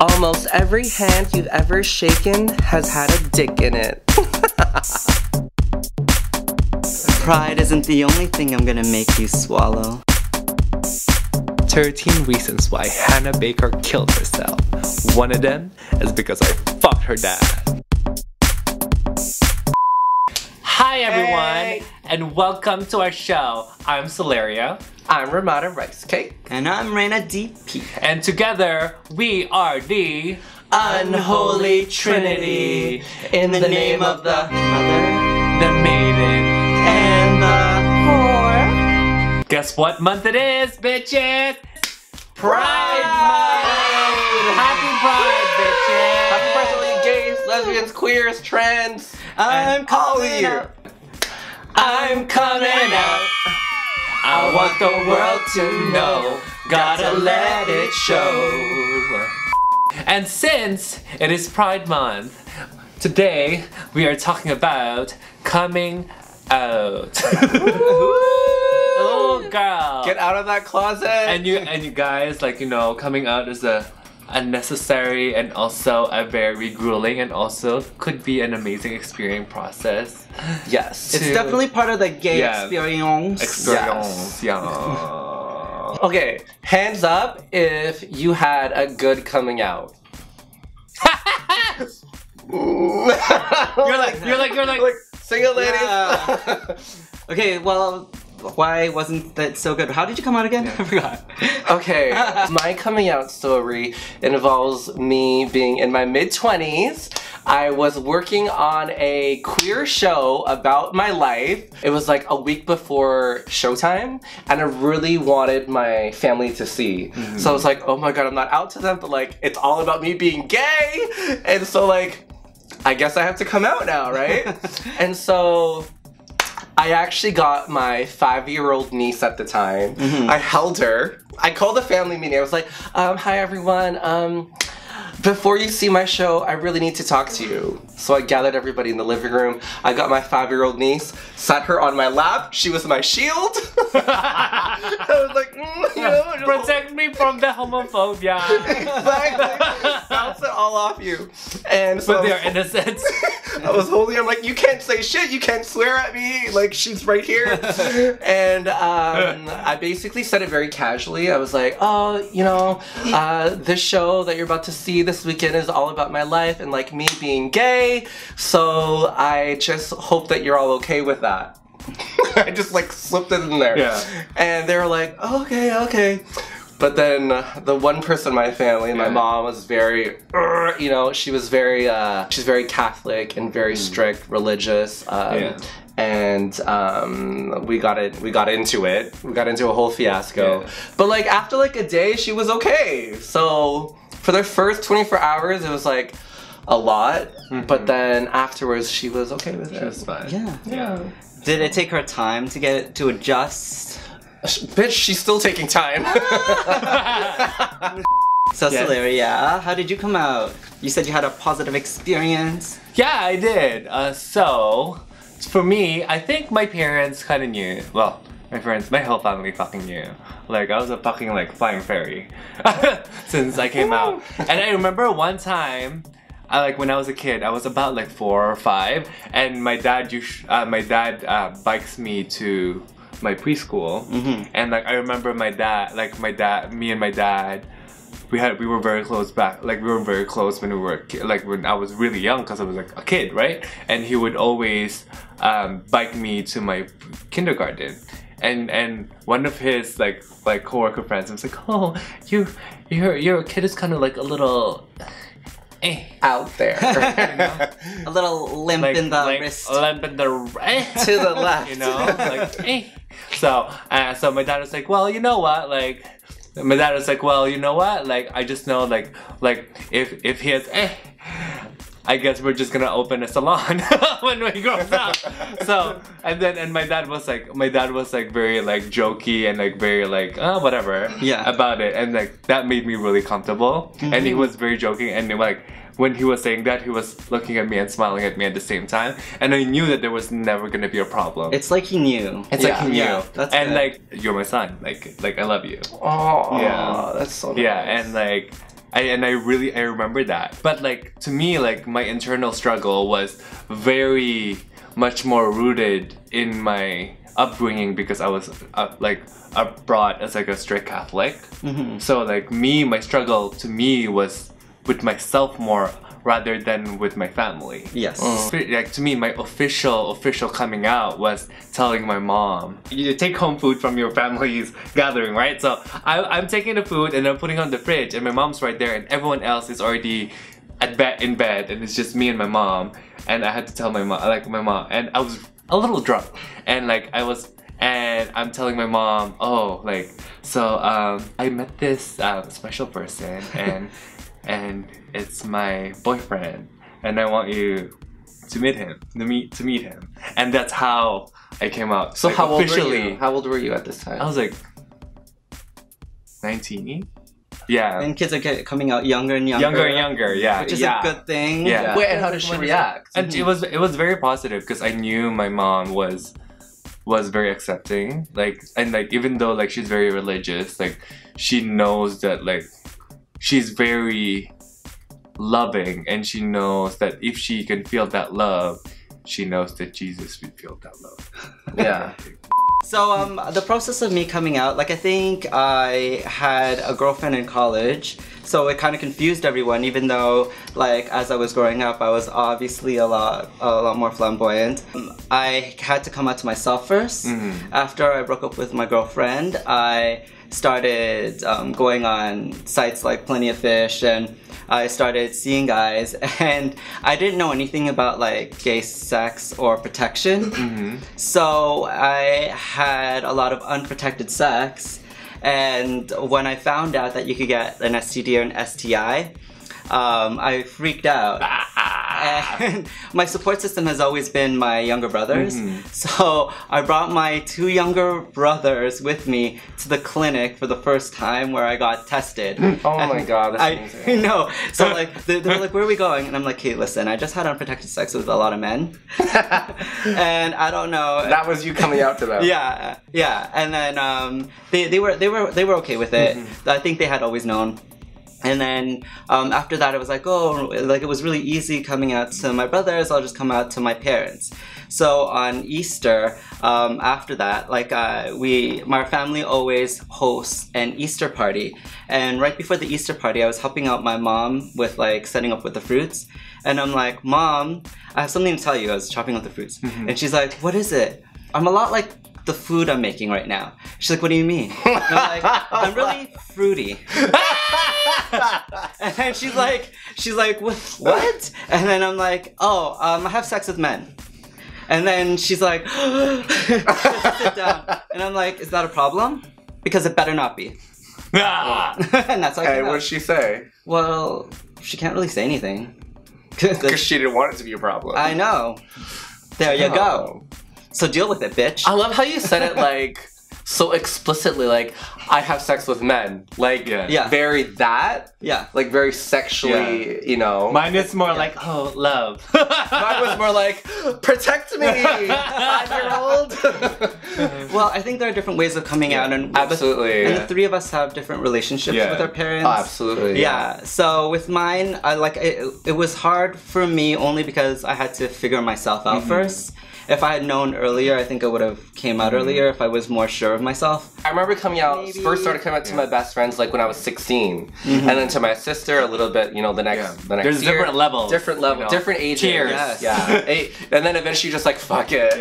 Almost every hand you've ever shaken has had a dick in it. Pride isn't the only thing I'm gonna make you swallow. 13 reasons why Hannah Baker killed herself. One of them is because I fucked her dad. Hi everyone, and welcome to our show. I'm Solaria. I'm Ramada Rice Cake. And I'm Reina DP. And together, we are the Unholy Trinity. In the name of the Mother, The Maiden. and the whore. Guess what month it is, bitches? Pride Month! Happy Pride, bitches! Happy Pride to all you gays, lesbians, queers, trans, I'm and all of coming you. out. I'm coming out. I want the world to know. Gotta let it show. And since it is Pride Month, today we are talking about coming out. Oh, girl. Get out of that closet. And you guys, like, you know, coming out is a unnecessary and also a very grueling and also could be an amazing experience process. Yes. It's definitely part of the gay Yeah. experience. Experience, yeah. Okay, hands up if you had a good coming out. You're like, single ladies. Yeah. Okay, well, why wasn't that so good? How did you come out again? I forgot. Okay, my coming out story involves me being in my mid-20s. I was working on a queer show about my life. It was like a week before showtime, and I really wanted my family to see. So I was like, oh my god, I'm not out to them, but like, it's all about me being gay! And so like, I guess I have to come out now, right? And so I actually got my 5-year-old niece at the time. I held her. I called a family meeting. I was like, hi everyone. Before you see my show, I really need to talk to you. So I gathered everybody in the living room. I got my 5-year-old niece, sat her on my lap. She was my shield. I was like, you know, just protect me from the homophobia. exactly. Bounce it all off you. And so But they're innocent. I was holding her, I'm like, you can't say shit, you can't swear at me, like, she's right here. And I basically said it very casually. I was like, oh, you know, this show that you're about to see this weekend is all about my life and like me being gay, so I just hope that you're all okay with that. I just like slipped it in there. Yeah. And they were like, oh, okay. But then the one person in my family, my mom, was very, you know, she was very, she's very Catholic and very strict, religious. And we got into it. We got into a whole fiasco. Yeah. But like after like a day, she was okay. So for the first 24 hours, it was like a lot. But then afterwards, she was okay with it. She was fine. Yeah. Did it take her time to adjust? Bitch, she's still taking time. So, Yes. Solaria, how did you come out? You said you had a positive experience. Yeah, I did. So, for me, I think my parents kind of knew. Well, my whole family fucking knew. Like, I was a fucking, like, flying fairy since I came out. And I remember one time, when I was a kid, I was about, like, 4 or 5, and my dad bikes me to my preschool. And, like, I remember me and my dad, we were very close back. Like, we were very close when we were when I was really young, because I was like a kid, right? And he would always bike me to my kindergarten. And one of his like coworker friends was like, oh, your kid is kind of like a little Out there. you know? A little limp in the wrist. Limp in the To the left. you know, like So my dad was like, well, you know what, like. My dad was like, well, you know what? Like, I just know, like if he has, I guess we're just gonna open a salon when we grow up. So, and my dad was like very like jokey and like very like whatever about it, and like that made me really comfortable. And he was very joking, and like when he was saying that, he was looking at me and smiling at me at the same time, and I knew that there was never gonna be a problem. It's like he knew. It's like he knew. Yeah, that's and good. like, you're my son. Like I love you. Oh, Yeah. that's so nice. Yeah, and like, I remember that. But like to me, like my internal struggle was very much more rooted in my upbringing because I was like brought as like a strict Catholic. So like my struggle to me was with myself more rather than with my family. Yes. Like to me, my official coming out was telling my mom, you take home food from your family's gathering, right? So I'm taking the food and I'm putting it on the fridge and my mom's right there and everyone else is already in bed and it's just me and my mom, and I had to tell my mom, and I was a little drunk and I'm telling my mom, oh, like, so I met this special person and it's my boyfriend and I want you to meet him, to meet him. And that's how I came out. So like, how old officially, were you? How old were you at this time? I was like 19. Yeah. And kids are coming out younger and younger. Younger and younger, yeah. Which is a good thing. Yeah. Wait, and how did she react? And it was very positive because I knew my mom was very accepting. Like, and like even though like she's very religious, like she knows that like she's very loving, and she knows that if she can feel that love, she knows that Jesus would feel that love. Yeah. So the process of me coming out, like I think I had a girlfriend in college, so it kind of confused everyone, even though like as I was growing up I was obviously a lot more flamboyant. I had to come out to myself first. After I broke up with my girlfriend, I started going on sites like Plenty of Fish, and I started seeing guys, and I didn't know anything about like gay sex or protection. So I had a lot of unprotected sex, and when I found out that you could get an STD or an STI, I freaked out. And my support system has always been my younger brothers. So I brought my 2 younger brothers with me to the clinic for the first time where I got tested. Oh my god, that's amazing. I know. So like they were like, where are we going? And I'm like, hey, listen, I just had unprotected sex with a lot of men. And I don't know. That was you coming out to them. Yeah. And then they were okay with it. I think they had always known. And then after that, I was like, oh, like it was really easy coming out to my brothers. I'll just come out to my parents. So on Easter, after that, like my family always hosts an Easter party. And right before the Easter party, I was helping out my mom with like setting up with the fruits. And I'm like, Mom, I have something to tell you. I was chopping up the fruits. And she's like, what is it? I'm a lot like the food I'm making right now. She's like, what do you mean? And I'm like, I'm really fruity. And then she's like, what? And then I'm like, oh, I have sex with men. And then she's like, sit down. And I'm like, is that a problem? Because it better not be. And that's how I came out. What did she say? Well, she can't really say anything. Because she didn't want it to be a problem. I know. There you go. So deal with it, bitch. I love how you said it like so explicitly, like I have sex with men, like very that, like very sexually, you know. Mine is more like, oh, love. Mine was more like, protect me, 5-year-old. Well, I think there are different ways of coming out, and absolutely, and the 3 of us have different relationships with our parents. Oh, absolutely, yeah. So with mine, I like it was hard for me only because I had to figure myself out first. If I had known earlier, I think I would have came out earlier if I was more sure of myself. I remember coming out, first started coming out to my best friends like when I was 16. And then to my sister a little bit, you know, the next There's year. different levels. Different level, you know. different ages. Cheers. Yes. Yeah. And then eventually just like, fuck it.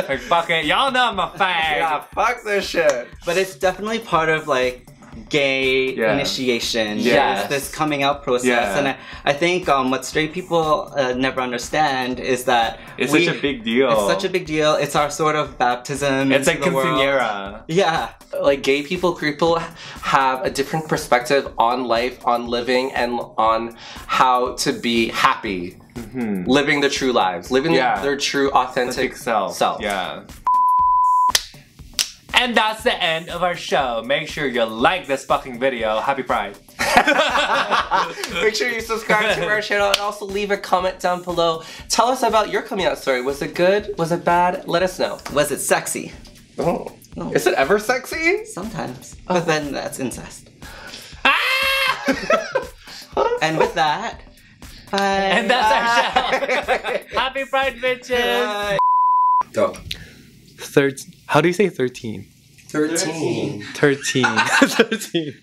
Like, fuck it. Y'all know I'm a fag. Yeah, fuck this shit. But it's definitely part of like gay initiation. Yes. This coming out process. And I think what straight people never understand is that it's such a big deal. It's such a big deal. It's our sort of baptism. It's like into the world. quinceañera. Yeah. Like gay people, queer people have a different perspective on life, on living, and on how to be happy. Living the true lives. Living their true, authentic self. Yeah. And that's the end of our show. Make sure you like this fucking video. Happy Pride. Make sure you subscribe to our channel and also leave a comment down below. Tell us about your coming out story. Was it good? Was it bad? Let us know. Was it sexy? Oh. No. Is it ever sexy? Sometimes. But then that's incest. And with that, bye. And that's our show. Happy Pride, bitches. Go. How do you say 13? 13. 13. 13.